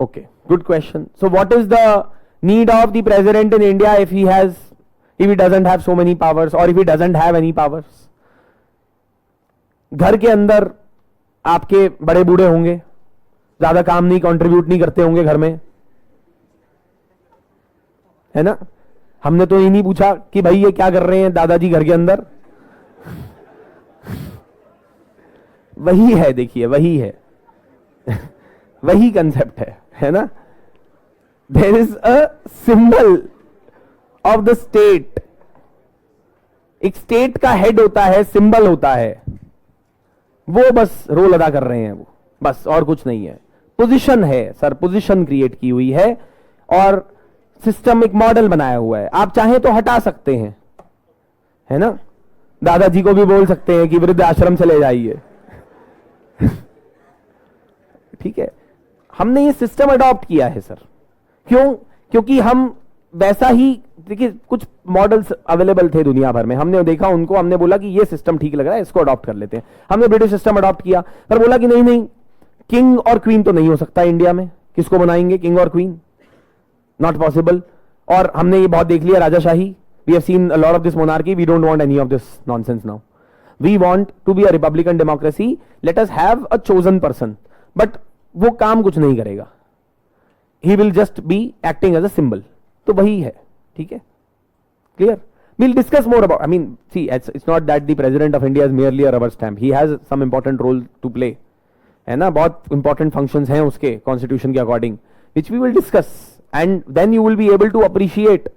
Okay, good question. So what is the need of the president in India if he doesn't have so many powers or if he doesn't have any powers? घर के अंदर आपके बड़े बूढ़े होंगे, ज्यादा काम नहीं, कंट्रीब्यूट नहीं करते होंगे घर में, है ना? हमने तो ये नहीं पूछा कि भाई ये क्या कर रहे हैं दादाजी घर के अंदर. वही है, देखिए वही है. वही कंसेप्ट है ना? There is a symbol of the state. एक स्टेट का हेड होता है, सिंबल होता है, वो बस रोल अदा कर रहे हैं वो, बस और कुछ नहीं है. पोजीशन है सर, पोजीशन क्रिएट की हुई है और सिस्टम एक मॉडल बनाया हुआ है. आप चाहें तो हटा सकते हैं, है ना? दादाजी को भी बोल सकते हैं कि वृद्ध आश्रम चले जाइए. ठीक है, हमने ये सिस्टम अडॉप्ट किया है सर. क्यों? क्योंकि हम वैसा ही, देखिए कुछ मॉडल्स अवेलेबल थे दुनिया भर में, हमने देखा उनको, हमने बोला कि ये सिस्टम ठीक लग रहा है, इसको अडॉप्ट कर लेते हैं. हमने ब्रिटिश सिस्टम अडॉप्ट किया, पर बोला कि नहीं नहीं, किंग और क्वीन तो नहीं हो सकता इंडिया में. किसको बनाएंगे किंग और क्वीन? Not possible. और हमने ये बहुत देख लिया राजाशाही. We have seen a lot of this monarchy. We don't want any of this nonsense now. We want to be a republican democracy. Let us have a chosen person. But वो काम कुछ नहीं करेगा. He will just be acting as a symbol. तो वही है. ठीक है, clear? We'll discuss more about, I mean, see, it's not that the president of India is merely a rubber stamp. He has some important role to play. है ना? बहुत important functions हैं उसके constitution के according, which we will discuss. And then you will be able to appreciate